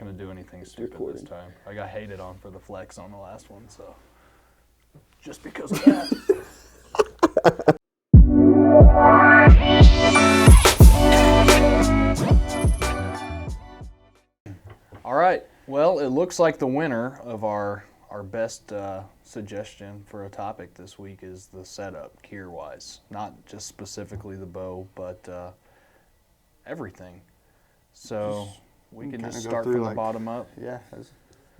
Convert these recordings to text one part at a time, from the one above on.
going to do anything stupid this time. I got hated on for the flex on the last one, so just because of that. All right. Well, it looks like the winner of our best suggestion for a topic this week is the setup, gear-wise. Not just specifically the bow, but everything. So we can just start from the bottom up. Yeah, as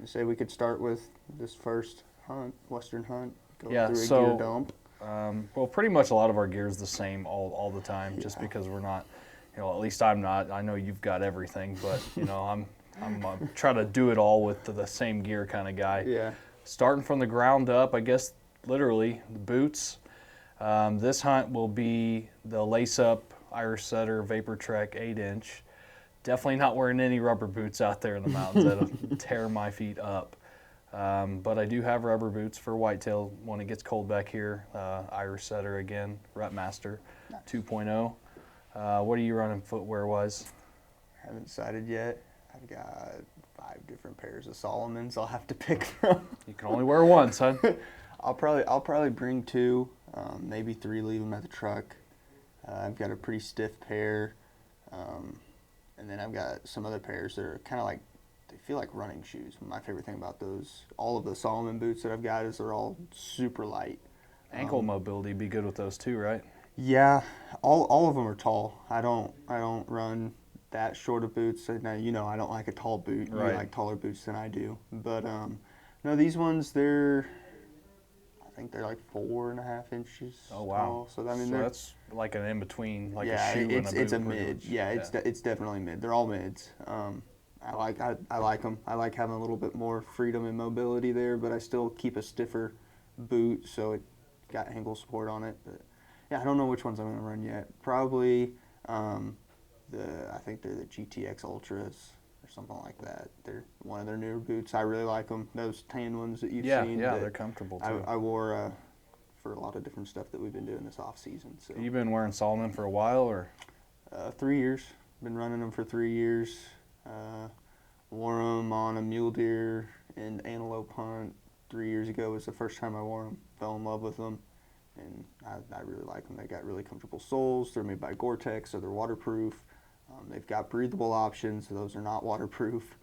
you say, we could start with this first hunt, Western hunt, go through a gear dump. Well, pretty much a lot of our gear is the same all the time, just because we're not, at least I'm not. I know you've got everything, but, I'm trying to do it all with the same gear kind of guy. Yeah. Starting from the ground up, I guess, literally, the boots. This hunt will be the lace-up Irish Setter Vapor Trek 8-inch. Definitely not wearing any rubber boots out there in the mountains. That'll tear my feet up. But I do have rubber boots for whitetail when it gets cold back here. Irish Setter again, Rut Master 2.0. What are you running footwear-wise? Haven't decided yet. I've got 5 different pairs of Salomons I'll have to pick from. You can only wear one, son. I'll probably bring 2, maybe 3, leave them at the truck. I've got a pretty stiff pair. And then I've got some other pairs that are kind of like, they feel like running shoes. My favorite thing about those, all of the Salomon boots that I've got is they're all super light. Ankle mobility be good with those too, right? Yeah, all of them are tall. I don't run that short of boots. Now, I don't like a tall boot. Right. You like taller boots than I do. But no, these ones, I think they're like 4.5 inches. Oh wow! Tall. So that's like an in between, like a shoe and a boot. It's a mid. Yeah, it's definitely mid. They're all mids. I like them. I like having a little bit more freedom and mobility there, but I still keep a stiffer boot, so it got ankle support on it. But yeah, I don't know which ones I'm gonna run yet. Probably I think they're the GTX Ultras or something like that. They're one of their newer boots. I really like them. Those tan ones that you've seen. Yeah, they're comfortable too. I wore for a lot of different stuff that we've been doing this off season. So you've been wearing Salomon for a while, or 3 years. Been running them for 3 years. Wore them on a mule deer and antelope hunt 3 years ago. Was the first time I wore them. Fell in love with them, and I really like them. They got really comfortable soles. They're made by Gore-Tex, so they're waterproof. They've got breathable options, so those are not waterproof,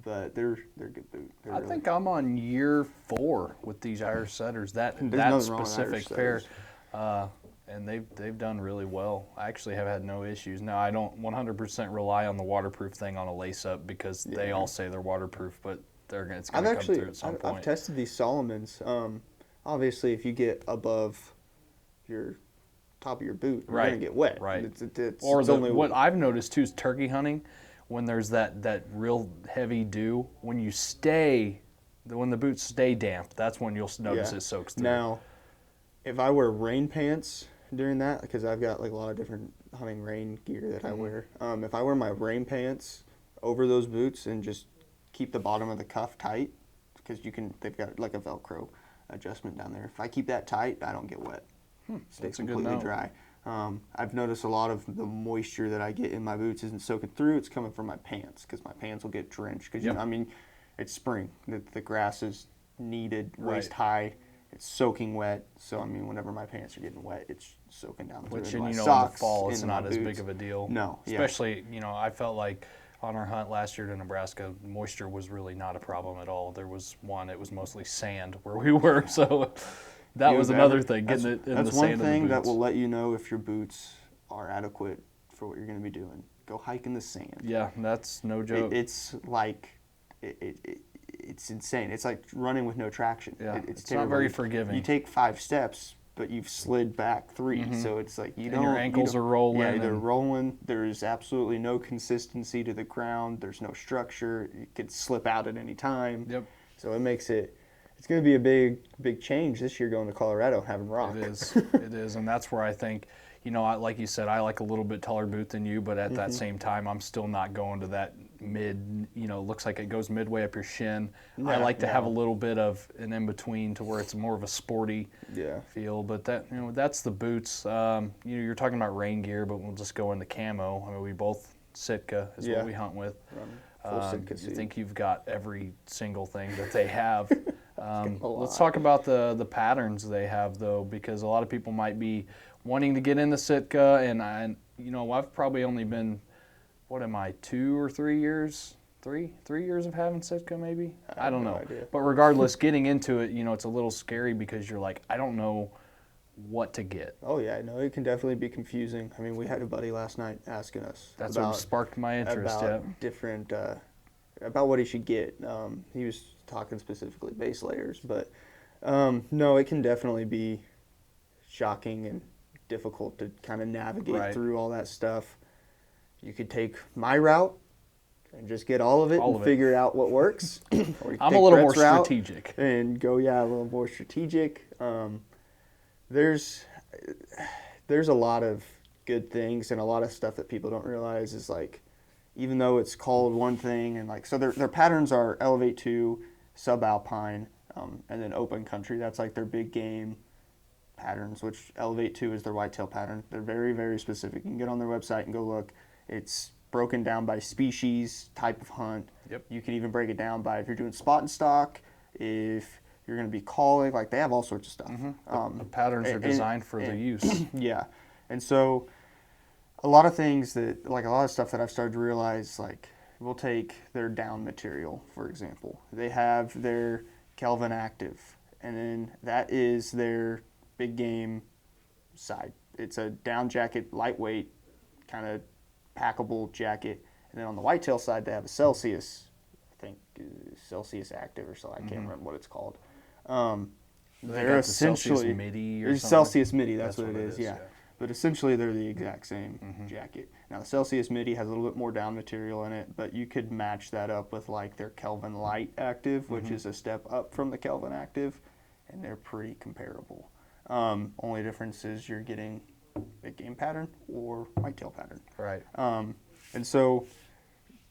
but they're good boot. I think I'm on year 4 with these Irish Setters. That specific pair, and they've done really well. I actually have had no issues. Now I don't 100% rely on the waterproof thing on a lace-up because they all say they're waterproof, but it's going to come through at some point. I've tested these Salomons. Obviously, if you get above your top of your boot, you're going to get wet. Right. What I've noticed too is turkey hunting, when there's that real heavy dew, when the boots stay damp, that's when you'll notice it soaks through. Now, if I wear rain pants during that, because I've got like a lot of different hunting rain gear that I wear, if I wear my rain pants over those boots and just keep the bottom of the cuff tight, because they've got like a Velcro adjustment down there. If I keep that tight, I don't get wet. Stays completely dry. I've noticed a lot of the moisture that I get in my boots isn't soaking through. It's coming from my pants, because my pants will get drenched. Because it's spring. The grass is kneaded waist high. It's soaking wet. So whenever my pants are getting wet, it's soaking down through. In the fall, it's not as big of a deal. No, especially I felt like on our hunt last year to Nebraska, moisture was really not a problem at all. There was it was mostly sand where we were, so. That was another thing, getting it in the sand. That's one thing that will let you know if your boots are adequate for what you're going to be doing. Go hike in the sand. Yeah, that's no joke. It's like, it's insane. It's like running with no traction. Yeah, it's not very forgiving. You take 5 steps, but you've slid back 3. So it's like your ankles are rolling. Yeah, they're rolling. There's absolutely no consistency to the ground. There's no structure. You could slip out at any time. Yep. So it makes it. It's going to be a big change this year going to Colorado, having rock. It is, and that's where I think, like you said, I like a little bit taller boot than you, but at that same time, I'm still not going to that mid, looks like it goes midway up your shin. I like to have a little bit of an in-between to where it's more of a sporty feel, but that's the boots. You're talking about rain gear, but we'll just go into camo. We both, Sitka is what we hunt with. You think you've got every single thing that they have. A lot. Let's talk about the patterns they have, though, because a lot of people might be wanting to get into Sitka, and I've probably only been, 2 or 3 years? 3 years of having Sitka, maybe? I don't know. Idea. But regardless, getting into it, it's a little scary because you're like, I don't know what to get. Oh yeah, no, it can definitely be confusing. I mean, we had a buddy last night asking us. That's what sparked my interest. About different, about what he should get. He was talking specifically base layers, but no, it can definitely be shocking and difficult to kind of navigate through all that stuff. You could take my route and just get all of it and figure out what works. Or I'm a little more strategic. And go, a little more strategic. There's a lot of good things and a lot of stuff that people don't realize is like, even though it's called one thing and like, so their patterns are Elevate 2, Subalpine, and then Open Country. That's like their big game patterns, which Elevate 2 is their whitetail pattern. They're very, very specific. You can get on their website and go look. It's broken down by species, type of hunt. Yep. You can even break it down by if you're doing spot and stock, if you're going to be calling, like they have all sorts of stuff. The patterns are designed for the use. Yeah. And so a lot of things that, like a lot of stuff that I've started to realize, like we'll take their down material, for example. They have their Kelvin Active, and then that is their big game side. It's a down jacket, lightweight, kind of packable jacket. And then on the whitetail side, they have a Celsius, I think Celsius Active or so. I can't remember what it's called. They're essentially Celsius MIDI or something. Celsius MIDI. That's what it is. Yeah. But essentially, they're the exact same jacket. Now, the Celsius MIDI has a little bit more down material in it, but you could match that up with like their Kelvin Light Active, which is a step up from the Kelvin Active, and they're pretty comparable. Only difference is you're getting big game pattern or whitetail pattern. Right. And so,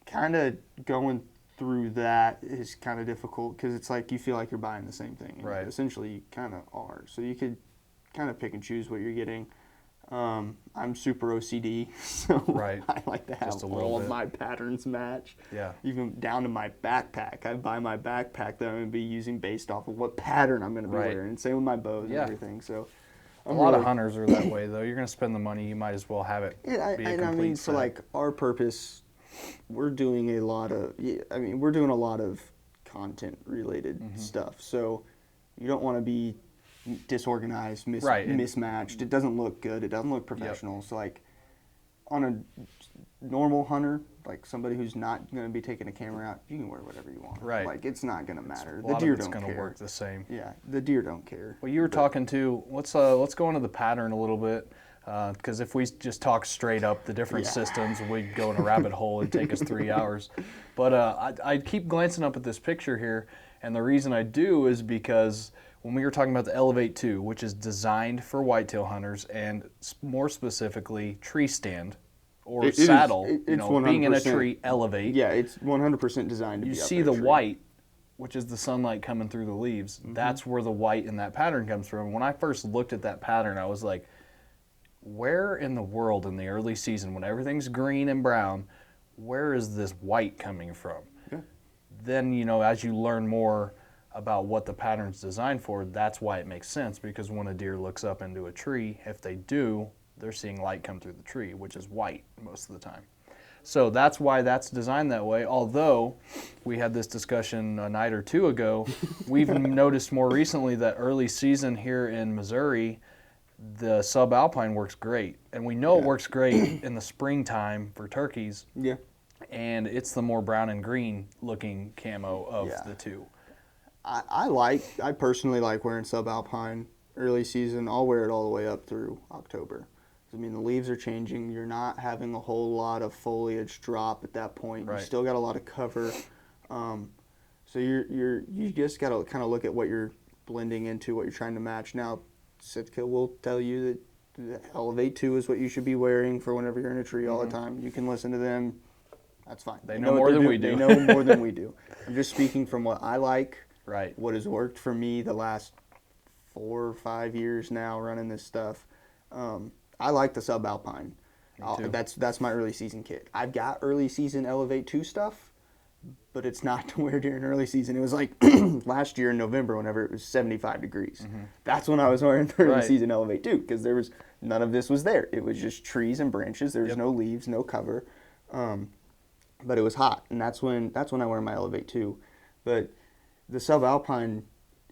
kind of going through that is kind of difficult because it's like you feel like you're buying the same thing. Right. Essentially, you kind of are. So you could kind of pick and choose what you're getting. I'm super OCD, so I like to have all of my patterns match. Yeah. Even down to my backpack. I buy my backpack that I'm going to be using based off of what pattern I'm going to be wearing. And same with my bows and everything. So a lot of hunters are that way, though. You're going to spend the money, you might as well have it be a complete set. For like our purpose, we're doing a lot of content related stuff. So you don't want to be disorganized, mismatched. It doesn't look good. It doesn't look professional. So like on a normal hunter, like somebody who's not going to be taking a camera out, you can wear whatever you want. Right. Like it's not going to matter. The deer don't care. It's going to work the same. Yeah, the deer don't care. Well, you were talking to, let's go into the pattern a little bit, because if we just talk straight up the different systems, we'd go in a rabbit hole. It'd take us 3 hours. But I keep glancing up at this picture here, and the reason I do is because when we were talking about the Elevate 2, which is designed for whitetail hunters, and more specifically tree stand or saddle, being in a tree, elevate. Yeah, it's 100% designed to be You up see in a the tree. white, which is the sunlight coming through the leaves. That's where the white in that pattern comes from. When I first looked at that pattern, I was like, where in the world in the early season, when everything's green and brown, where is this white coming from? Yeah. Then, as you learn more about what the pattern's designed for, that's why it makes sense, because when a deer looks up into a tree, if they do, they're seeing light come through the tree, which is white most of the time. So that's why that's designed that way. Although we had this discussion a night or two ago, we've noticed more recently that early season here in Missouri, the subalpine works great. And we know it works great in the springtime for turkeys. Yeah. And it's the more brown and green looking camo of the two. I personally like wearing subalpine early season. I'll wear it all the way up through October. I mean, the leaves are changing. You're not having a whole lot of foliage drop at that point. Right. You still got a lot of cover. So you just got to kind of look at what you're blending into, what you're trying to match. Now, Sitka will tell you that the Elevate 2 is what you should be wearing for whenever you're in a tree all the time. You can listen to them. That's fine. They know more than we do. They know more than we do. I'm just speaking from what I like. Right. What has worked for me the last 4 or 5 years now running this stuff. I like the subalpine. That's my early season kit. I've got early season Elevate 2 stuff, but it's not to wear during early season. It was like last year in November, whenever it was 75 degrees. That's when I was wearing the early Right. season Elevate 2, because there was none of this was there. It was just trees and branches. There was Yep. no leaves, no cover, but it was hot, and that's when I wear my Elevate 2. But the Subalpine,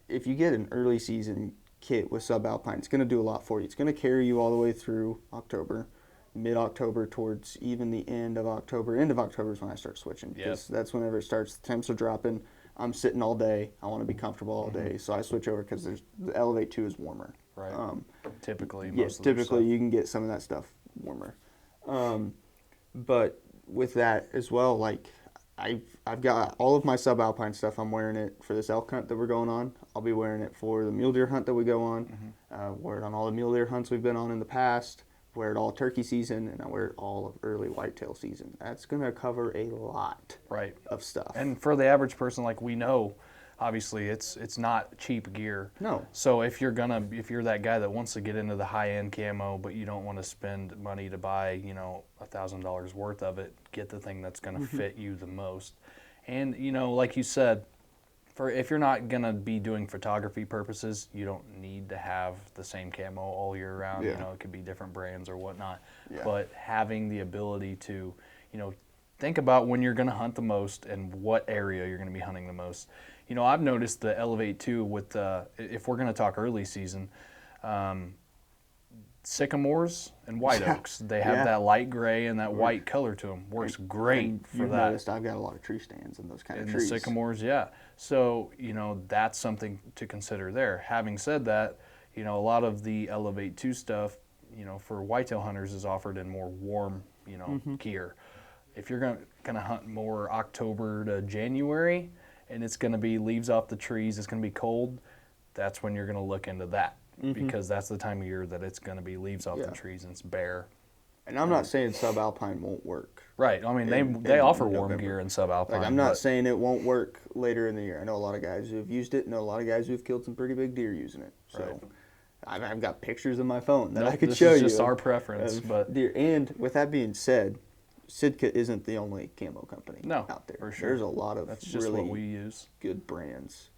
if you get an early season kit with Subalpine, it's going to do a lot for you. It's going to carry you all the way through October, mid-October towards even the end of October. End of October is when I start switching, because that's whenever it starts. The temps are dropping. I'm sitting all day. I want to be comfortable all day, so I switch over because the Elevate 2 is warmer. Right. Typically, Yes, most of their typically stuff. you can get some of that stuff warmer. But with that as well, like I've got all of my subalpine stuff. I'm wearing it for this elk hunt that we're going on. I'll be wearing it for the mule deer hunt that we go on. Wear it on all the mule deer hunts we've been on in the past. Wear it all turkey season, and I wear it all of early whitetail season. That's gonna cover a lot Right. of stuff. And for the average person, like we know, obviously it's not cheap gear. No. So if you're that guy that wants to get into the high end camo, but you don't want to spend money to buy, $1,000 worth of it, get the thing that's going to fit you the most. And like you said, if you're not going to be doing photography purposes, you don't need to have the same camo all year round. Yeah. It could be different brands or whatnot. Yeah. But having the ability to, think about when you're going to hunt the most and what area you're going to be hunting the most. I've noticed the Elevate 2 with, if we're going to talk early season, sycamores and white oaks. They have that light gray and that white color to them. Works great And for you've that. noticed I've got a lot of tree stands and those kind of In trees. the sycamores, yeah. So, that's something to consider there. Having said that, a lot of the Elevate 2 stuff, for whitetail hunters is offered in more warm, gear. If you're going to hunt more October to January, and it's going to be leaves off the trees, it's going to be cold, that's when you're going to look into that, because that's the time of year that it's going to be leaves off the trees and it's bare. And I'm not saying subalpine won't work. Right. I mean, they in offer warm November. gear in subalpine. Like, I'm not saying it won't work later in the year. I know a lot of guys who've used it. Know a lot of guys who've killed some pretty big deer using it. So I've got pictures in my phone that I could show you. This is just our preference. But deer. And with that being said, Sitka isn't the only camo company out there. For sure. There's a lot of that's just really what we use. good brands.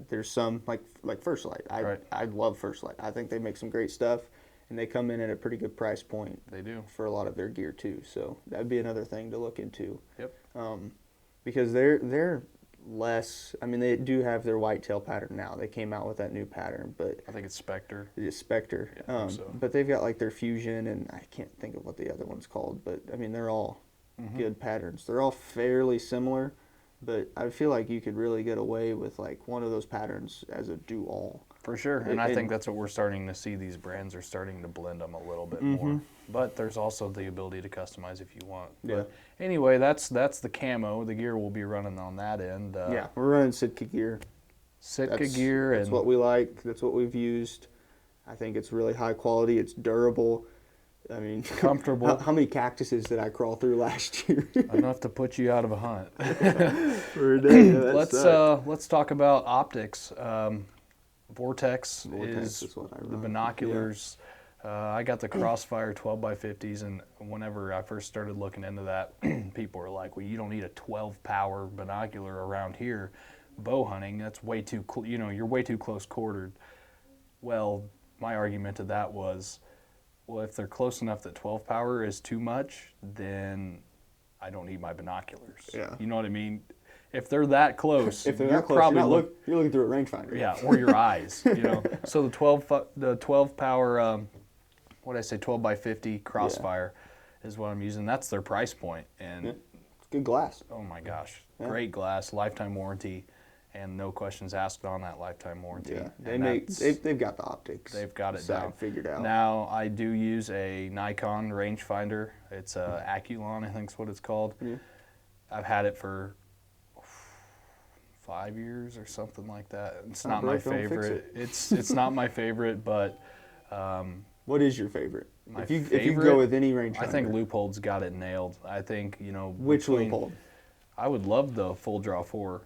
There's some like First Light. I love First Light. I think they make some great stuff, and they come in at a pretty good price point. They do for a lot of their gear too. So that'd be another thing to look into. Yep. Because they're less. I mean, they do have their whitetail pattern now. They came out with that new pattern, but I think it's Spectre. it's Spectre. Yeah, I think so. But they've got like their Fusion, and I can't think of what the other one's called. But I mean, they're all good patterns. They're all fairly similar, but I feel like you could really get away with like one of those patterns as a do-all. For sure, and I think that's what we're starting to see. These brands are starting to blend them a little bit more. But there's also the ability to customize if you want. Yeah. But anyway, that's the camo. The gear will be running on that end. Yeah, we're running Sitka gear. Sitka gear. That's and what we like. That's what we've used. I think it's really high quality. It's durable. I mean, comfortable. How many cactuses did I crawl through last year? Enough to put you out of a hunt. For a day. Let's talk about optics. Vortex is what I the run. binoculars. I got the Crossfire 12x50s, and whenever I first started looking into that, people were like, "Well, you don't need a 12 power binocular around here, bow hunting. That's way too, you're way too close quartered." Well, my argument to that was, well, if they're close enough that 12 power is too much, then I don't need my binoculars. Yeah. You know what I mean? If they're that close, If they're you're that close, probably you're looking through a rangefinder. yeah, or your eyes, So the 12 power, what did I say, 12x50 Crossfire is what I'm using. That's their price point, and It's good glass. oh my gosh, great glass, lifetime warranty, and no questions asked on that lifetime warranty. Yeah, And they've got the optics. they've got it side down. figured out. Now I do use a Nikon Rangefinder. It's a Aculon, I think is what it's called. Yeah. I've had it for 5 years or something like that. It's Oh, not bro, my don't fix favorite. It's not my favorite, but What is your favorite? My if you favorite, go with any rangefinder, I think Leupold's got it nailed. I think which between- Leupold? I would love the full draw 4.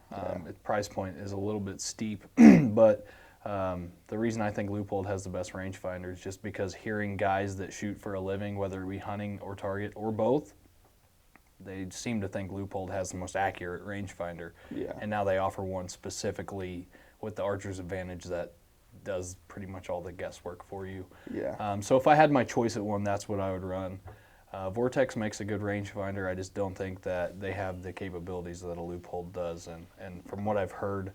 Its price point is a little bit steep, but the reason I think Leupold has the best rangefinder is just because hearing guys that shoot for a living, whether it be hunting or target or both, they seem to think Leupold has the most accurate rangefinder. Yeah. And now they offer one specifically with the Archer's Advantage that does pretty much all the guesswork for you. Yeah. So if I had my choice at one, that's what I would run. Vortex makes a good rangefinder. I just don't think that they have the capabilities that a Leupold does. And from what I've heard,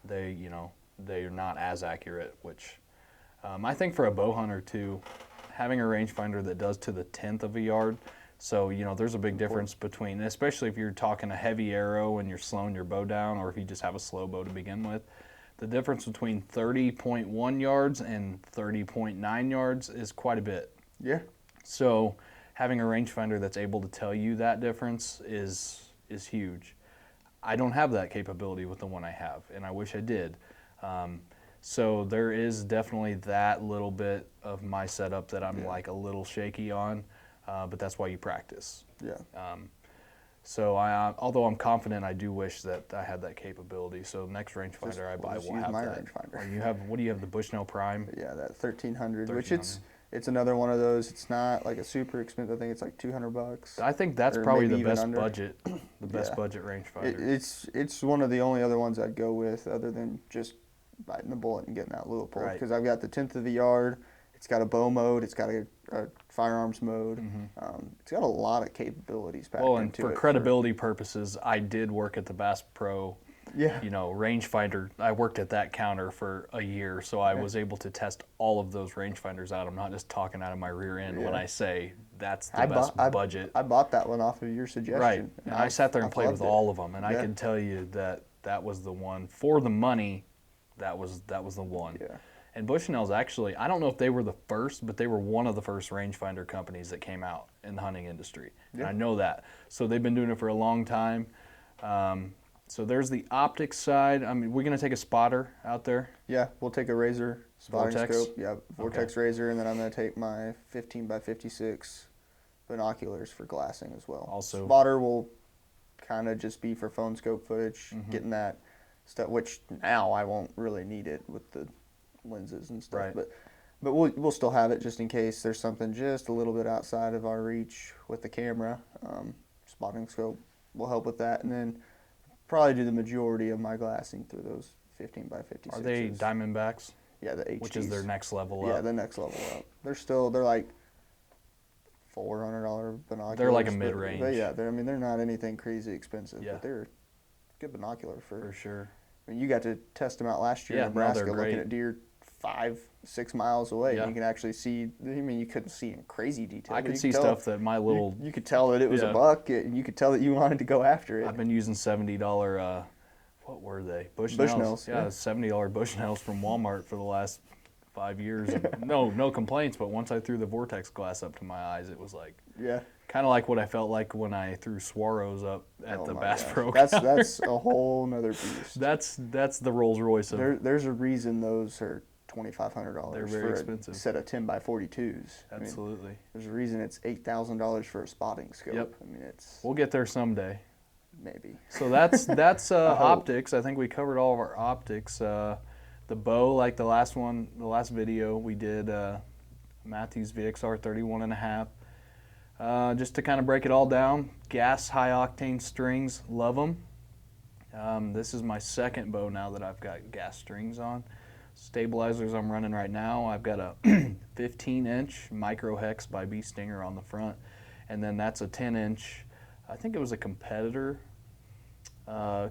they're not as accurate, which I think for a bow hunter too, having a rangefinder that does to the 10th of a yard. So, there's a big difference between, especially if you're talking a heavy arrow and you're slowing your bow down, or if you just have a slow bow to begin with. The difference between 30.1 yards and 30.9 yards is quite a bit. Yeah. So having a rangefinder that's able to tell you that difference is huge. I don't have that capability with the one I have, and I wish I did. So there is definitely that little bit of my setup that I'm like a little shaky on, but that's why you practice. Yeah. So although I'm confident, I do wish that I had that capability. So next rangefinder I buy will have my that. rangefinder. What do you have? The Bushnell Prime? Yeah, that 1300, which it's another one of those. It's not like a super expensive. I think it's like $200. I think that's or probably maybe the even best under. budget, budget rangefinder. It's one of the only other ones I'd go with, other than just biting the bullet and getting that Leupold, Right. because I've got the 10th of the yard. It's got a bow mode. It's got a firearms mode. It's got a lot of capabilities packed Well, and into for it. credibility purposes, I did work at the Bass Pro. Yeah. Rangefinder. I worked at that counter for a year, so I was able to test all of those rangefinders out. I'm not just talking out of my rear end when I say that's the best budget. I bought that one off of your suggestion. Right. And I sat there and played with all of them, and I Yeah. can tell you that was the one for the money. That was the one. Yeah. And Bushnell's actually, I don't know if they were the first, but they were one of the first rangefinder companies that came out in the hunting industry. And I know that. So they've been doing it for a long time. So there's the optics side. I mean, we're going to take a spotter out there. Yeah, we'll take a Razor spotting Vortex? scope. Yeah, Vortex Razor, and then I'm going to take my 15 by 56 binoculars for glassing as well. Also, spotter will kind of just be for phone scope footage, getting that stuff, which now I won't really need it with the lenses and stuff. Right. But we'll still have it just in case there's something just a little bit outside of our reach with the camera. Spotting scope will help with that, and then probably do the majority of my glassing through those 15 by 56. Are they Diamondbacks? Yeah, the HDs. Which is their next level up. Yeah, the next level up. They're like $400 binoculars. They're like a mid-range. They're not anything crazy expensive, Yeah. but they're good binocular For sure. I mean, you got to test them out last year Yeah, in no, they're Nebraska, great. looking at deer 5-6 miles away. Yeah. And you can actually see. I mean, you couldn't see in crazy detail. I but could you see tell- stuff that my little. You could tell that it was Yeah. a buck, and you could tell that you wanted to go after it. I've been using $70. What were they? Bushnells. Bushnells, Yeah, yeah. $70 Bushnells from Walmart for the last 5 years. And no complaints. But once I threw the Vortex glass up to my eyes, it was like Yeah. kind of like what I felt like when I threw Swaros up at Oh the my Bass gosh. Pro. That's a whole nother beast. That's the Rolls Royce of. There's a reason those are $2,500 They're very for expensive. a set of 10 by 42s. I mean, Absolutely. there's a reason it's $8,000 for a spotting scope. Yep. I mean, it's We'll get there someday. maybe. So that's hope. optics. I think we covered all of our optics. The bow, like the last video we did, Matthews VXR 31.5. Just to kind of break it all down, gas high octane strings, love them. This is my second bow now that I've got gas strings on. Stabilizers I'm running right now, I've got a 15-inch micro hex by Bee Stinger on the front, and then that's a 10-inch. I think it was a competitor.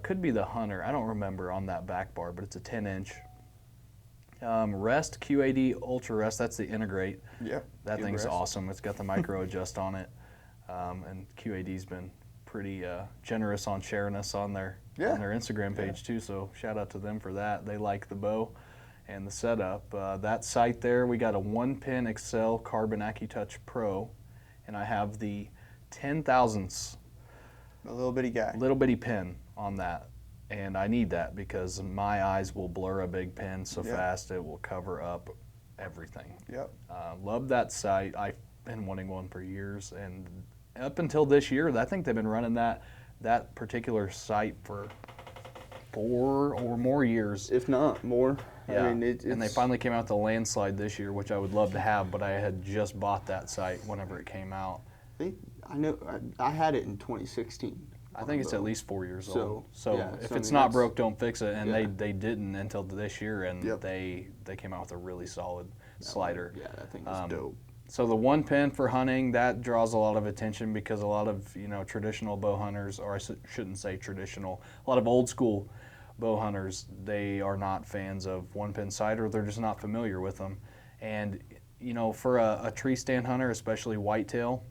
Could be the Hunter. I don't remember on that back bar, but it's a 10-inch. Rest QAD Ultra Rest. That's the Integrate. Yeah. That good thing's rest. awesome. It's got the micro adjust on it, and QAD's been pretty generous on sharing us on their Instagram page too. So shout out to them for that. They like the bow and the setup. That sight there, we got a 1-pin Excel Carbon AccuTouch Pro, and I have the 10,000ths. A little bitty guy. Little bitty pin on that, and I need that because my eyes will blur a big pin so fast it will cover up everything. Yep. Love that sight. I've been wanting one for years, and up until this year, I think they've been running that particular sight for 4 or more years. If not more. Yeah, I mean, and they finally came out with the Landslide this year, which I would love to have, but I had just bought that sight whenever it came out. I know I had it in 2016. I think it's at least 4 years So, old. So yeah, if so, I it's mean, not that's- broke, don't fix it. And Yeah. they didn't until this year, and Yep. they came out with a really solid slider. Yeah, that thing is dope. So the one pin for hunting, that draws a lot of attention because a lot of, traditional bow hunters, or shouldn't say traditional, a lot of old school bow hunters, they are not fans of one pin sight, or they're just not familiar with them. And, for a tree stand hunter, especially whitetail,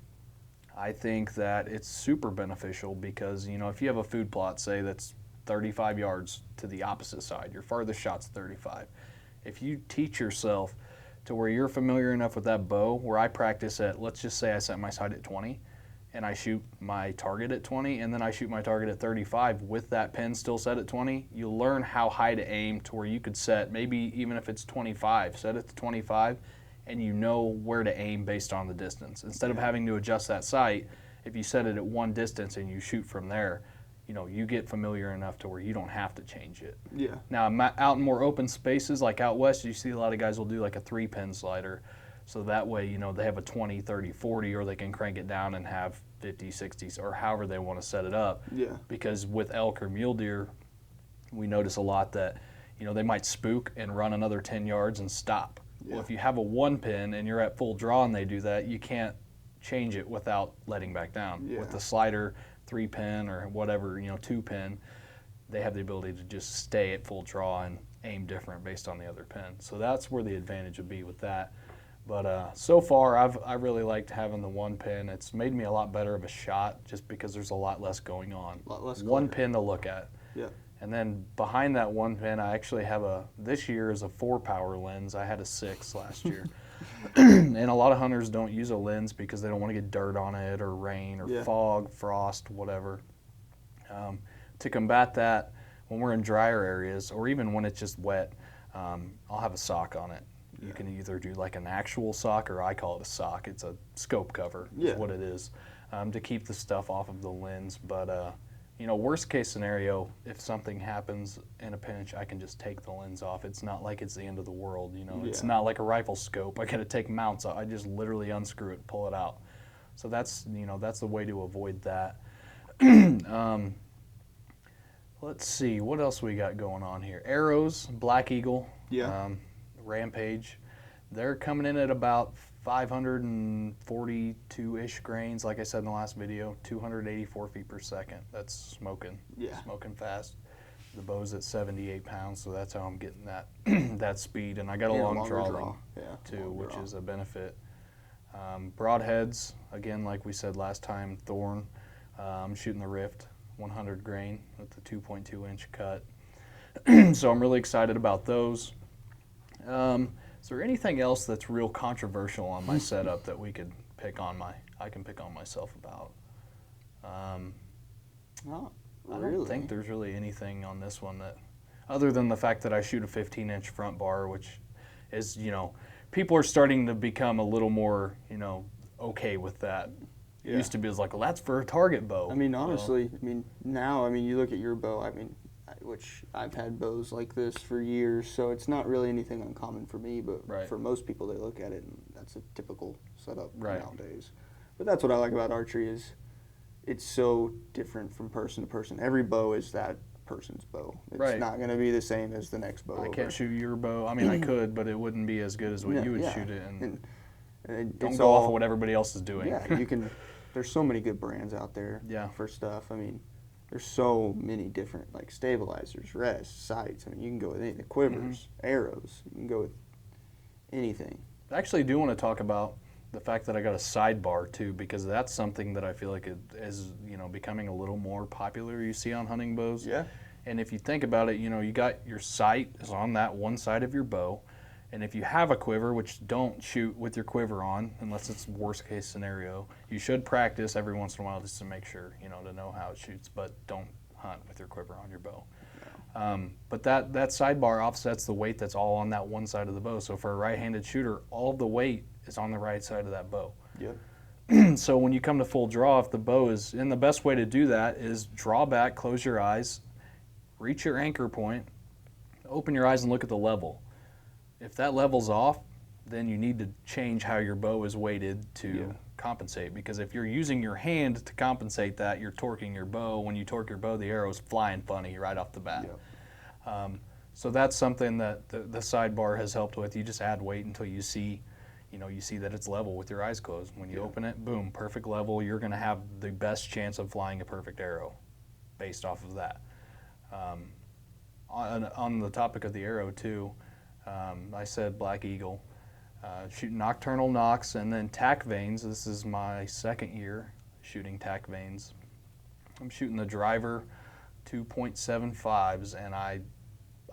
I think that it's super beneficial because, if you have a food plot, say that's 35 yards to the opposite side, your farthest shot's 35. If you teach yourself to where you're familiar enough with that bow, where I practice at, let's just say I set my sight at 20 and I shoot my target at 20 and then I shoot my target at 35 with that pin still set at 20, you learn how high to aim to where you could set, maybe even if it's 25, set it to 25 and you know where to aim based on the distance. Instead of having to adjust that sight, if you set it at one distance and you shoot from there, you get familiar enough to where you don't have to change it. Yeah. Now, out in more open spaces, like out west, you see a lot of guys will do like a 3-pin slider. So that way, they have a 20, 30, 40, or they can crank it down and have 50, 60s, or however they want to set it up. Yeah. Because with elk or mule deer, we notice a lot that, they might spook and run another 10 yards and stop. Yeah. Well, if you have a 1-pin and you're at full draw and they do that, you can't change it without letting back down. Yeah. With the slider, 3-pin or whatever, 2-pin, they have the ability to just stay at full draw and aim different based on the other pin. So that's where the advantage would be with that. But so far, I really liked having the 1-pin. It's made me a lot better of a shot just because there's a lot less going on. A lot less one clutter. pin to look at. Yeah. And then behind that 1-pin, I actually have this year is a 4-power lens. I had a 6 last year. And a lot of hunters don't use a lens because they don't want to get dirt on it or rain or fog, frost, whatever. To combat that, when we're in drier areas or even when it's just wet, I'll have a sock on it. You can either do like an actual sock, or I call it a sock. It's a scope cover is what it is, to keep the stuff off of the lens. But worst case scenario, if something happens in a pinch, I can just take the lens off. It's not like it's the end of the world. It's not like a rifle scope. I got to take mounts off. I just literally unscrew it, pull it out. So that's the way to avoid that. Let's see, what else we got going on here? Arrows, Black Eagle, Rampage. They're coming in at about 542-ish grains, like I said in the last video, 284 feet per second. That's smoking, smoking fast. The bow's at 78 pounds, so that's how I'm getting that that speed. And I got a long drawing too, which is a benefit. Broadheads, again, like we said last time, Thorn. I'm shooting the Rift, 100 grain with the 2.2-inch cut. So I'm really excited about those. Is there anything else that's real controversial on my setup that I can pick on myself about? Not I really. don't think there's really anything on this one that, other than the fact that I shoot a 15-inch front bar, which is, people are starting to become a little more, okay with that. It used to be like, well, that's for a target bow. I mean, honestly, now, you look at your bow, which I've had bows like this for years, so it's not really anything uncommon for me, but for most people, they look at it and that's a typical setup nowadays. But that's what I like about archery is it's so different from person to person. Every bow is that person's bow. It's not going to be the same as the next bow. I can't shoot your bow. I could, but it wouldn't be as good as what you would shoot it. And don't go off of what everybody else is doing. Yeah, you can. There's so many good brands out there for stuff. There's so many different stabilizers, rests, sights. You can go with anything. Quivers, arrows. You can go with anything. I actually do want to talk about the fact that I got a sidebar too, because that's something that I feel like it is becoming a little more popular. You see on hunting bows. Yeah. And if you think about it, you got your sight is on that one side of your bow. And if you have a quiver, which don't shoot with your quiver on, unless it's worst case scenario, you should practice every once in a while just to make sure, to know how it shoots, but don't hunt with your quiver on your bow. No. But that sidebar offsets the weight that's all on that one side of the bow. So for a right-handed shooter, all of the weight is on the right side of that bow. Yep. So when you come to full draw, if the bow is, and the best way to do that is draw back, close your eyes, reach your anchor point, open your eyes and look at the level. If that level's off, then you need to change how your bow is weighted to compensate, because if you're using your hand to compensate that, you're torquing your bow. When you torque your bow, the arrow's flying funny right off the bat. Yep. So that's something that the sidebar has helped with. You just add weight until you see that it's level with your eyes closed. When you open it, boom, perfect level. You're going to have the best chance of flying a perfect arrow based off of that. On the topic of the arrow too, I said Black Eagle, shooting nocturnal nocks and then tack vanes. This is my second year shooting tack vanes. I'm shooting the driver 2.75s, and I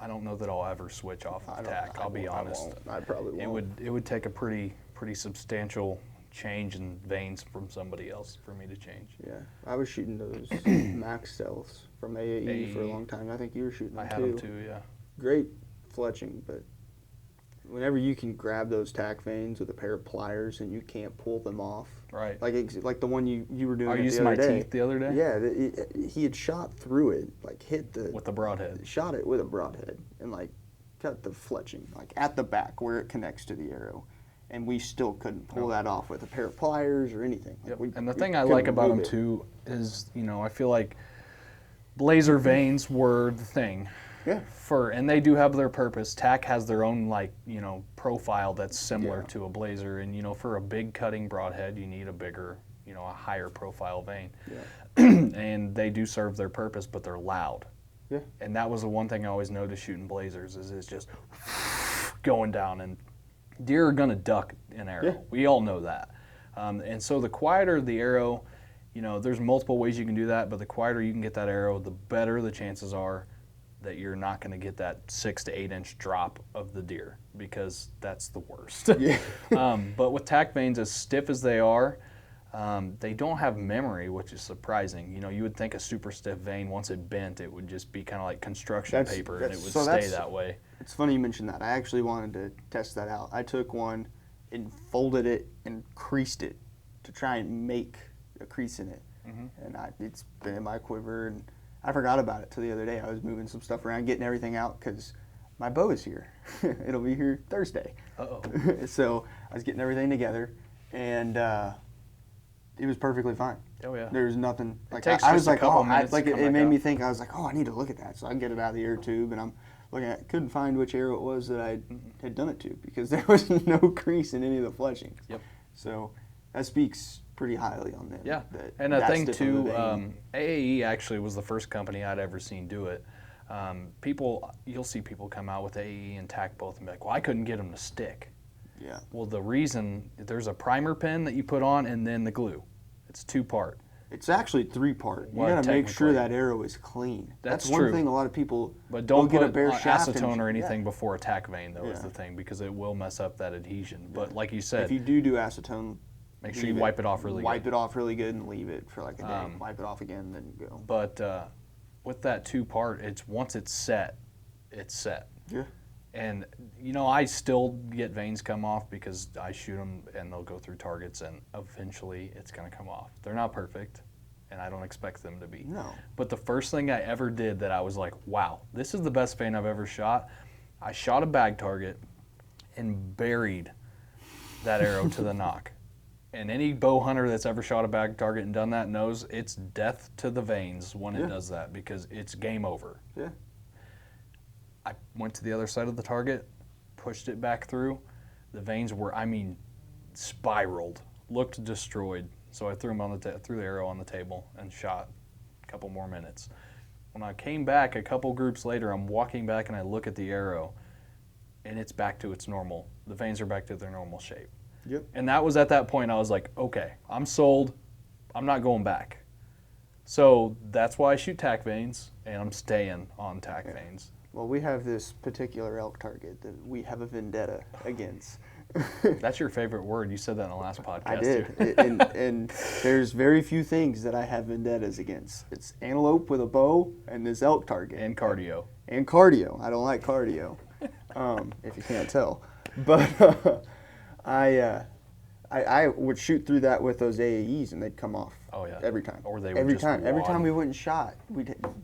don't know that I'll ever switch off of tack. I'll be honest. I probably won't. It would take a pretty substantial change in vanes from somebody else for me to change. Yeah, I was shooting those max stealths from AAE for a long time. I think you were shooting them I had them too, yeah. Great fletching, but whenever you can grab those tack vanes with a pair of pliers and you can't pull them off, right? Like the one you were doing. I used my teeth the other day. Yeah, he had shot through it, like with the broadhead. Shot it with a broadhead and like cut the fletching like at the back where it connects to the arrow, and we still couldn't pull that off with a pair of pliers or anything. Like and the thing I like about them too is, I feel like blazer vanes were the thing. Yeah. And they do have their purpose. Tack has their own profile that's similar to a blazer, and for a big cutting broadhead, you need a bigger, a higher profile vane. Yeah. And they do serve their purpose, but they're loud. Yeah. And that was the one thing I always noticed shooting blazers is it's just going down, and deer are gonna duck an arrow. Yeah. We all know that. And so the quieter the arrow, there's multiple ways you can do that, but the quieter you can get that arrow, the better the chances are that you're not going to get that 6 to 8 inch drop of the deer, because that's the worst. Yeah. But with tack vanes, as stiff as they are, they don't have memory, which is surprising. You would think a super stiff vane, once it bent, it would just be kind of like construction paper, and it would stay that way. It's funny you mentioned that. I actually wanted to test that out. I took one and folded it and creased it to try and make a crease in it. And it's been in my quiver, and I forgot about it till the other day. I was moving some stuff around, getting everything out, because my bow is here. It'll be here Thursday. Uh-oh. So I was getting everything together, and it was perfectly fine. Oh, yeah. There was nothing. I was like, oh, it made me think. I was like, oh, I need to look at that. So I get it out of the air tube, and I'm looking at it. Couldn't find which arrow it was that I had done it to, because there was no crease in any of the fletchings. Yep. So that speaks pretty highly on them. Yeah, and a thing too, AAE actually was the first company I'd ever seen do it. You'll see people come out with AAE and tack both and be like, well, I couldn't get them to stick. Yeah. Well, the reason, there's a primer pin that you put on and then the glue. It's 2-part. It's actually 3-part. You Well, gotta make sure that arrow is clean. That's one true. thing a lot of people But don't get put a bare shaft acetone or anything before a tack vane, though, is Yeah. the thing, because it will mess up that adhesion. But like you said, If you do acetone, make sure you wipe it off really good. Wipe it off really good and leave it for like a day. Wipe it off again, then go. But with that 2-part, once it's set, it's set. Yeah. And I still get vanes come off because I shoot them and they'll go through targets, and eventually it's going to come off. They're not perfect, and I don't expect them to be. No. But the first thing I ever did that I was like, wow, this is the best vane I've ever shot. I shot a bag target and buried that arrow to the nock. And any bow hunter that's ever shot a bag target and done that knows it's death to the vanes when it does that, because it's game over. Yeah. I went to the other side of the target, pushed it back through. The vanes were, spiraled, looked destroyed. So I threw the arrow on the table and shot a couple more minutes. When I came back a couple groups later, I'm walking back and I look at the arrow, and it's back to its normal. The vanes are back to their normal shape. Yep. And that was at that point I was like, okay, I'm sold. I'm not going back. So that's why I shoot tack vanes, and I'm staying on tack vanes. Well, we have this particular elk target that we have a vendetta against. That's your favorite word. You said that in the last podcast. I did. and there's very few things that I have vendettas against. It's antelope with a bow and this elk target. And cardio. And cardio. I don't like cardio, if you can't tell. But I would shoot through that with those AAEs, and they'd come off. Oh yeah. Every time. Or they would every just time. Every time wad. we went and shot,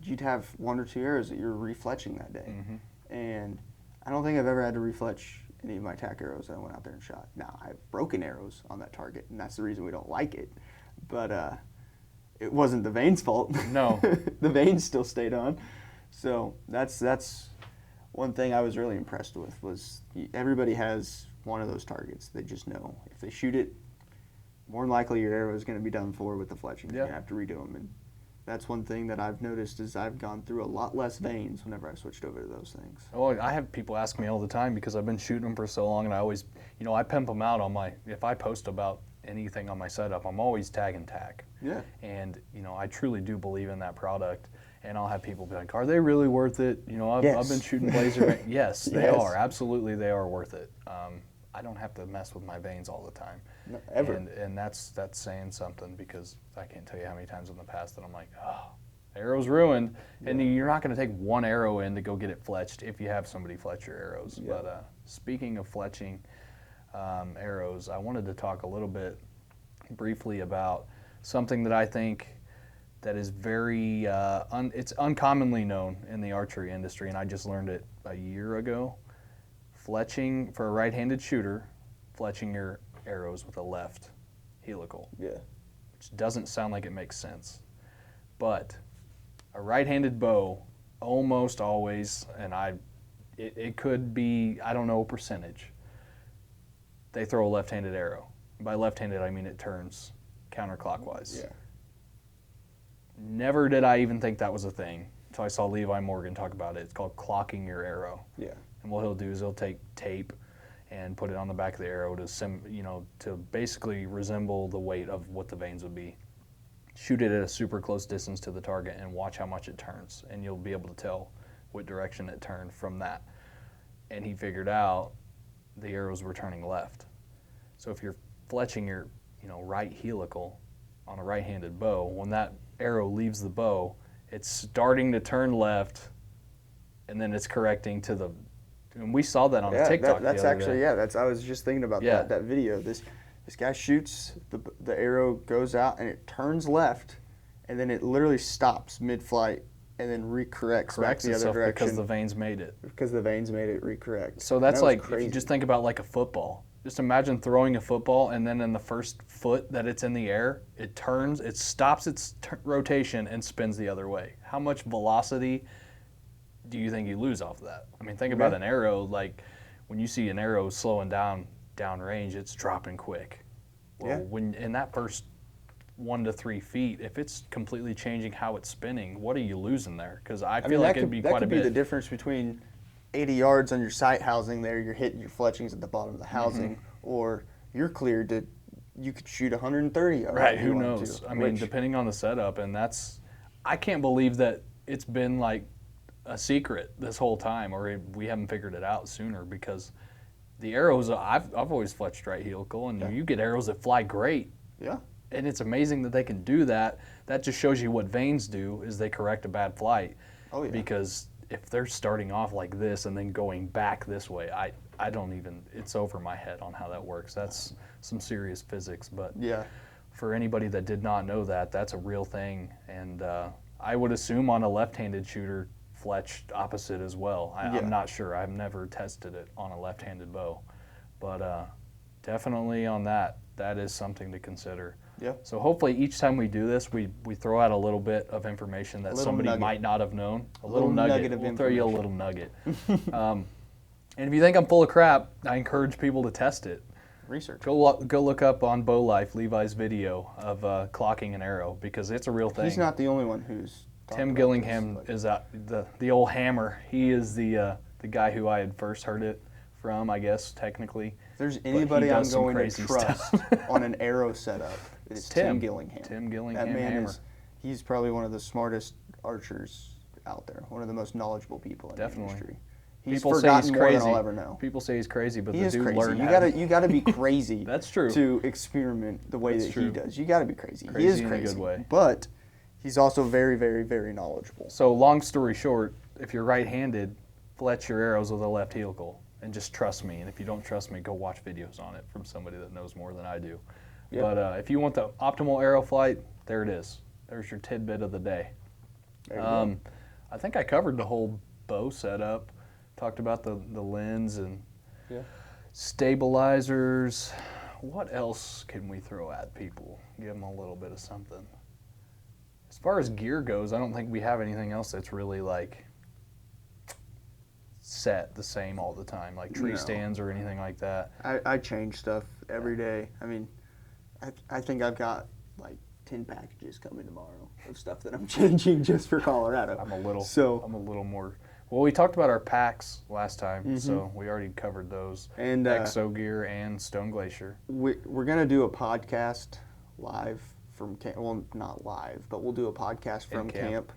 you'd have 1 or 2 arrows that you're refletching that day. Mm-hmm. And I don't think I've ever had to refletch any of my tack arrows that I went out there and shot. Now, I have broken arrows on that target, and that's the reason we don't like it. But it wasn't the vane's fault. No. The vanes still stayed on. So that's one thing I was really impressed with, was everybody has one of those targets. They just know if they shoot it, more than likely your arrow is going to be done for with the fletching. Yeah. You're going to have to redo them. And that's one thing that I've noticed is I've gone through a lot less vanes whenever I switched over to those things. Oh, I have people ask me all the time because I've been shooting them for so long, and I always, I pimp them out on if I post about anything on my setup, I'm always tagging tack. Yeah. And, I truly do believe in that product. And I'll have people be like, are they really worth it? I've Yes. been shooting blazer. Yes, they Yes. are. Absolutely, they are worth it. I don't have to mess with my vanes all the time. No, ever. And that's saying something, because I can't tell you how many times in the past that I'm like, oh, arrow's ruined. Yeah. And you're not going to take one arrow in to go get it fletched if you have somebody fletch your arrows. Yeah. But speaking of fletching arrows, I wanted to talk a little bit briefly about something that I think that is very, it's uncommonly known in the archery industry, and I just learned it a year ago. Fletching, for a right-handed shooter, fletching your arrows with a left helical. Yeah. Which doesn't sound like it makes sense. But a right-handed bow, almost always, and it could be, I don't know a percentage, they throw a left-handed arrow. By left-handed, I mean it turns counterclockwise. Yeah. Never did I even think that was a thing until I saw Levi Morgan talk about it. It's called clocking your arrow. Yeah. And what he'll do is he'll take tape and put it on the back of the arrow to basically resemble the weight of what the vanes would be. Shoot it at a super close distance to the target and watch how much it turns, and you'll be able to tell what direction it turned from that. And he figured out the arrows were turning left. So if you're fletching your right helical on a right-handed bow, when that arrow leaves the bow, it's starting to turn left, and then it's correcting to the. And we saw that on the TikTok. That's the other actually day. I was just thinking about that video. This guy shoots, the arrow goes out and it turns left, and then it literally stops mid-flight and then recorrects back the other direction because the vanes made it. Because the vanes made it recorrect. So that's like, crazy. if you just think about like a football. Just imagine throwing a football, and then in the first foot that it's in the air, it turns, it stops its rotation and spins the other way. How much velocity do you think you lose off of that? I mean, think about an arrow. Like when you see an arrow slowing down downrange, it's dropping quick. Well, when in that first 1 to 3 feet, if it's completely changing how it's spinning, what are you losing there? Because I feel like it'd be quite a bit. That could be the difference between 80 yards on your sight housing there, you're hitting your fletchings at the bottom of the housing, or you're cleared to, you could shoot 130. Right, who knows? I mean, depending on the setup, and I can't believe that it's been like a secret this whole time, or we haven't figured it out sooner, because the arrows, I've always fletched right helical, and you get arrows that fly great. Yeah. And it's amazing that they can do that. That just shows you what vanes do, is they correct a bad flight. Oh, yeah. Because if they're starting off like this and then going back this way, I don't even, it's over my head on how that works. That's some serious physics, but for anybody that did not know that, that's a real thing. And I would assume on a left-handed shooter, fletched opposite as well. I'm not sure. I've never tested it on a left-handed bow. But definitely on that is something to consider. Yeah. So hopefully each time we do this, we throw out a little bit of information that somebody might not have known. A little nugget. We'll throw you a little nugget. And if you think I'm full of crap, I encourage people to test it. Research. Go look up on Bow Life Levi's video of clocking an arrow, because it's a real thing. He's not the only one who's. Tim Gillingham is the old hammer. He is the guy who I had first heard it from, I guess, technically. If there's anybody I'm going to trust on an arrow setup, it's Tim Gillingham. Tim Gillingham. That man he's probably one of the smartest archers out there, one of the most knowledgeable people in the industry. He's forgotten more than I'll ever know. People say he's crazy, but he the dude crazy. learned You gotta be crazy. That's true. To experiment the way that he does. You gotta be crazy. He is crazy in a good way. But he's also very, very, very knowledgeable. So long story short, if you're right-handed, fletch your arrows with a left helical, and just trust me. And if you don't trust me, go watch videos on it from somebody that knows more than I do. Yep. But if you want the optimal arrow flight, there it is. There's your tidbit of the day. I think I covered the whole bow setup. Talked about the lens and Stabilizers. What else can we throw at people? Give them a little bit of something. As far as gear goes, I don't think we have anything else that's really like set the same all the time, like tree stands or anything like that. I change stuff every day. I mean, I think I've got like 10 packages coming tomorrow of stuff that I'm changing just for Colorado. I'm a little more. Well, we talked about our packs last time, so we already covered those. And Exo Gear and Stone Glacier. We're gonna do a podcast live from camp. Well, not live, but we'll do a podcast from camp.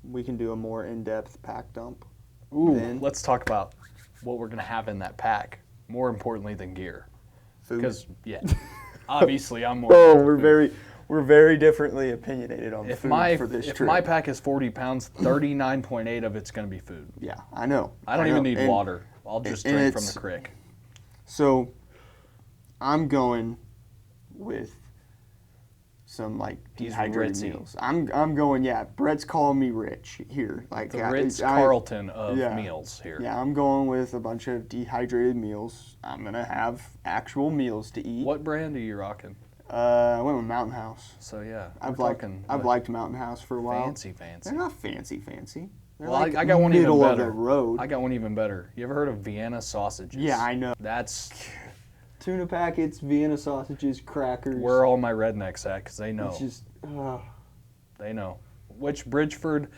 We can do a more in-depth pack dump. Ooh, let's talk about what we're gonna have in that pack. More importantly than gear, Food. Because obviously I'm more. Oh, we're very differently opinionated on food for this trip. If my pack is 40 pounds, 39.8 of it's going to be food. Yeah, I know. I don't even need water. I'll just drink from the creek. So, I'm going with some like dehydrated meals. I'm going. Yeah, Brett's calling me rich here. Like the Ritz-Carlton of meals here. Yeah, I'm going with a bunch of dehydrated meals. I'm gonna have actual meals to eat. What brand are you rocking? I went with Mountain House. So yeah, I've liked Mountain House for a while. Fancy. They're not fancy. They're Well, like I got one even middle better. of the road. I got one even better. You ever heard of Vienna sausages? Yeah, I know. That's Tuna packets, Vienna sausages, crackers. where all my rednecks at, because they know. It's just, They know. Which Bridgeford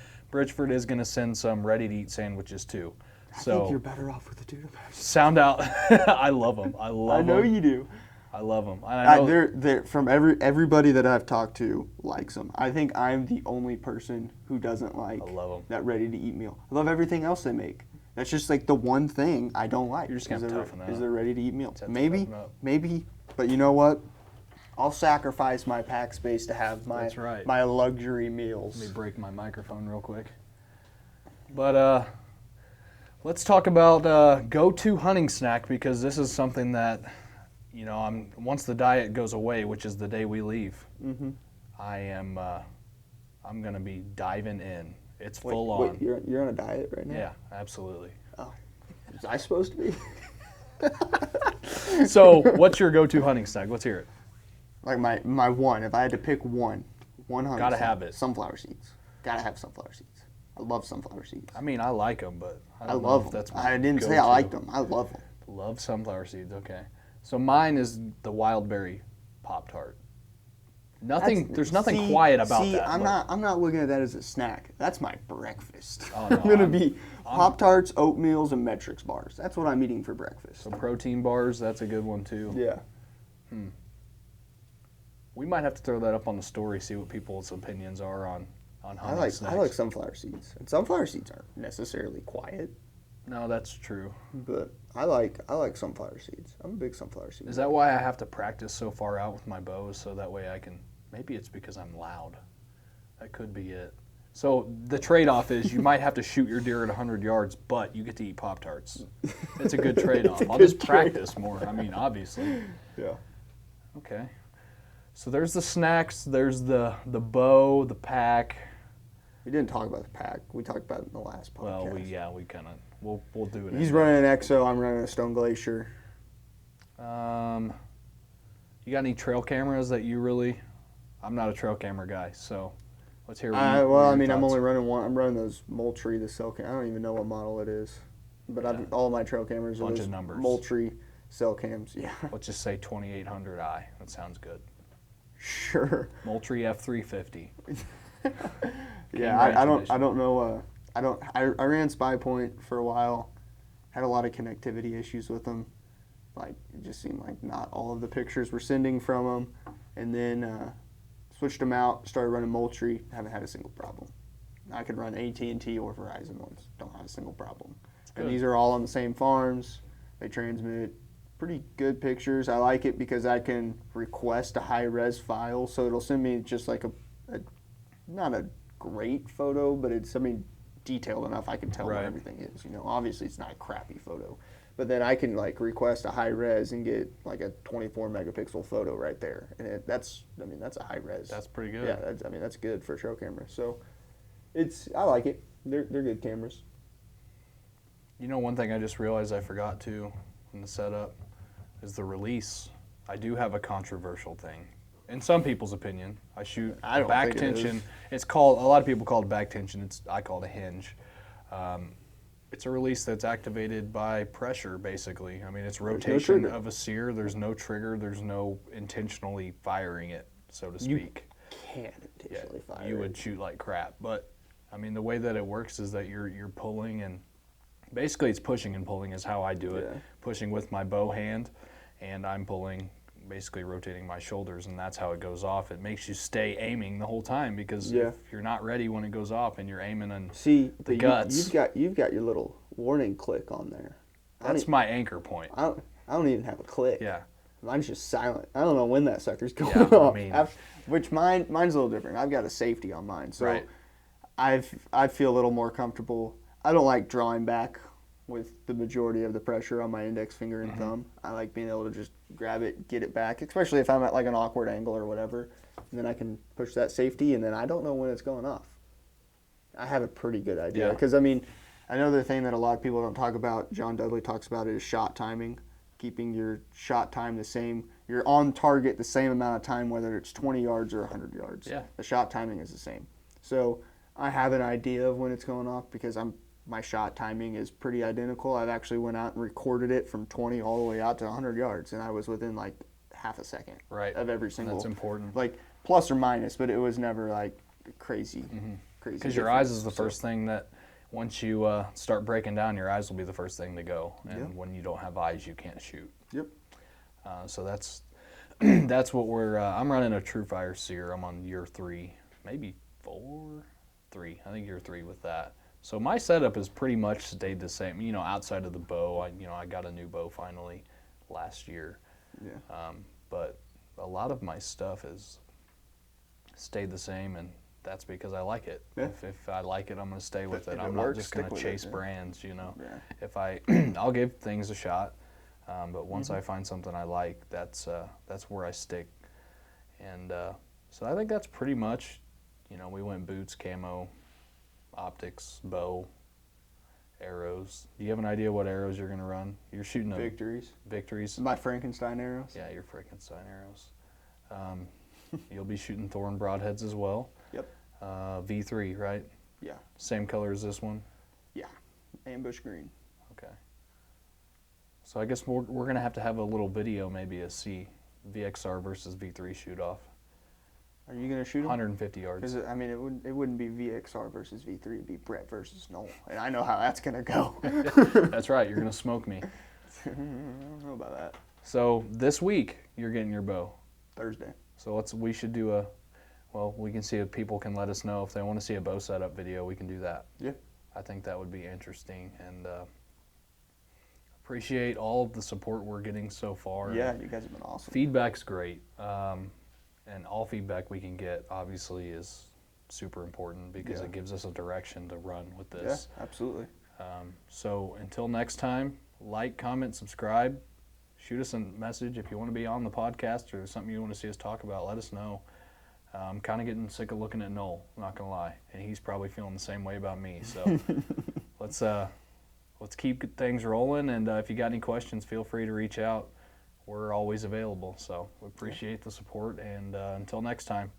is going to send some ready-to-eat sandwiches too. I think you're better off with the tuna packets. Sound out. I love them. I know you do. I love them. I know they're from everybody that I've talked to likes them. I think I'm the only person who doesn't like I love 'em. that ready-to-eat meal. I love everything else they make. That's just like the one thing I don't like. You're just gonna toughen that is up. their ready-to-eat meal. Just have to Maybe, toughen up. maybe, but you know what? I'll sacrifice my pack space to have my That's right. my luxury meals. Let me break my microphone real quick. But let's talk about go-to hunting snack, because this is something that, you know, once the diet goes away, which is the day we leave, I'm gonna be diving in. It's full on. Wait, you're on a diet right now? Yeah, absolutely. Oh, was I supposed to be? So, what's your go-to hunting snack? Let's hear it. Like my one, if I had to pick one hunting Gotta snack, have it. Sunflower seeds. Gotta have sunflower seeds. I love sunflower seeds. I mean, I like them, but I I don't know love if them. that's my I didn't say I go-to. liked them. I love them. Love sunflower seeds. Okay, so mine is the wild berry Pop-Tart. There's nothing quiet about that. I'm not looking at that as a snack. That's my breakfast. Oh, no, I'm gonna be Pop-Tarts, oatmeals, and Metrix bars. That's what I'm eating for breakfast. So protein bars, that's a good one too. Yeah. We might have to throw that up on the story, see what people's opinions are on hunting snacks. I like sunflower seeds. And sunflower seeds aren't necessarily quiet, No, that's true. but I like sunflower seeds. I'm a big sunflower seed. Is that why I have to practice so far out with my bows, so that way I can? Maybe it's because I'm loud. That could be it. So the trade-off is you might have to shoot your deer at 100 yards, but you get to eat Pop-Tarts. It's a good trade-off. I'll just practice more. I mean, obviously. Yeah. Okay. So there's the snacks. There's the bow, the pack. We didn't talk about the pack. We talked about it in the last podcast. Well, we kind of we'll do it. He's running an Exo. I'm running a Stone Glacier. You got any trail cameras that you really? I'm not a trail camera guy, so let's hear. I'm only running one. I'm running those Moultrie, the cell cam. I don't even know what model it is, but all my trail cameras are Bunch those of numbers. Moultrie cell cams. Yeah. Let's just say 2800i. That sounds good. Sure. Moultrie F350. Yeah, I don't know. I ran Spy Point for a while. Had a lot of connectivity issues with them. Like, it just seemed like not all of the pictures were sending from them. And then switched them out, started running Moultrie. Haven't had a single problem. I could run AT&T or Verizon ones. Don't have a single problem. And these are all on the same farms. They transmit pretty good pictures. I like it because I can request a high-res file, so it'll send me just like a not a great photo, but it's detailed enough I can tell where everything is. You know, obviously it's not a crappy photo, but then I can like request a high-res and get like a 24 megapixel photo right there, and that's a high-res. That's pretty good. Yeah, that's good for a trail camera. So I like it. They're good cameras. You know, one thing I just realized I forgot to in the setup is the release. I do have a controversial thing. In some people's opinion, I shoot I don't back think it tension. is. It's called, a lot of people call it back tension. I call it a hinge. It's a release that's activated by pressure, basically. I mean, it's rotation trigger. of a sear. There's no trigger. There's no intentionally firing it, so to speak. Can't intentionally fire. You would shoot like crap. But, I mean, the way that it works is that you're pulling, and basically it's pushing and pulling is how I do it. Yeah. Pushing with my bow hand, and I'm pulling, basically rotating my shoulders, and that's how it goes off. It makes you stay aiming the whole time, because Yeah. if you're not ready when it goes off and you're aiming on See, the but guts, you've got your little warning click on there. that's my anchor point. I don't even have a click. Yeah. Mine's just silent. I don't know when that sucker's going Yeah, I off. mean- Which mine's a little different. I've got a safety on mine, so Right. I feel a little more comfortable. I don't like drawing back with the majority of the pressure on my index finger and thumb. I like being able to just grab it, get it back, especially if I'm at like an awkward angle or whatever. And then I can push that safety, and then I don't know when it's going off. I have a pretty good idea. Yeah. Because, I mean, another thing that a lot of people don't talk about, John Dudley talks about it, is shot timing. Keeping your shot time the same. You're on target the same amount of time, whether it's 20 yards or 100 yards. Yeah. The shot timing is the same. So I have an idea of when it's going off because my shot timing is pretty identical. I've actually went out and recorded it from 20 all the way out to 100 yards, and I was within like half a second Right. of every single. That's important. Like plus or minus, but it was never like crazy. Crazy. Because your eyes is the difference. first thing that, once you start breaking down, your eyes will be the first thing to go. And Yeah. when you don't have eyes, you can't shoot. Yep. So that's that's what we're. I'm running a True Fire sear. I'm on year 3, maybe 4, 3. I think year 3 with that. So my setup has pretty much stayed the same. You know, outside of the bow, I got a new bow finally last year. Yeah. But a lot of my stuff has stayed the same, and that's because I like it. Yeah. If I like it, I'm going to stay with If it. it I'm works, not just stick going to with it, chase yeah. brands, you know. Yeah. If I'll give things a shot, but once I find something I like, that's where I stick. And so I think that's pretty much, we went boots, camo, optics, bow, arrows. Do you have an idea what arrows you're going to run? You're shooting victories. My Frankenstein arrows. Yeah, your Frankenstein arrows. You'll be shooting Thorn Broadheads as well. Yep. V3, right? Yeah. Same color as this one? Yeah. Ambush green. Okay. So I guess we're going to have a little video, maybe a VXR versus V3 shoot-off. Are you gonna shoot 'em? 150 yards. Because I mean, it wouldn't be VXR versus V3. It'd be Brett versus Noel, and I know how that's gonna go. That's right. You're going to smoke me. I don't know about that. So this week, you're getting your bow. Thursday. So we should do we can see if people can let us know if they want to see a bow setup video. We can do that. Yeah. I think that would be interesting, and appreciate all of the support we're getting so far. Yeah, you guys have been awesome. Feedback's great, and all feedback we can get obviously is super important because Yeah. it gives us a direction to run with Yeah, this. absolutely. So until next time, like, comment, subscribe, shoot us a message if you want to be on the podcast or something you want to see us talk about. Let us know. I'm kind of getting sick of looking at Noel, I'm not gonna lie, and he's probably feeling the same way about me. So let's keep things rolling, and if you got any questions, feel free to reach out. We're always available. So we appreciate the support, and until next time.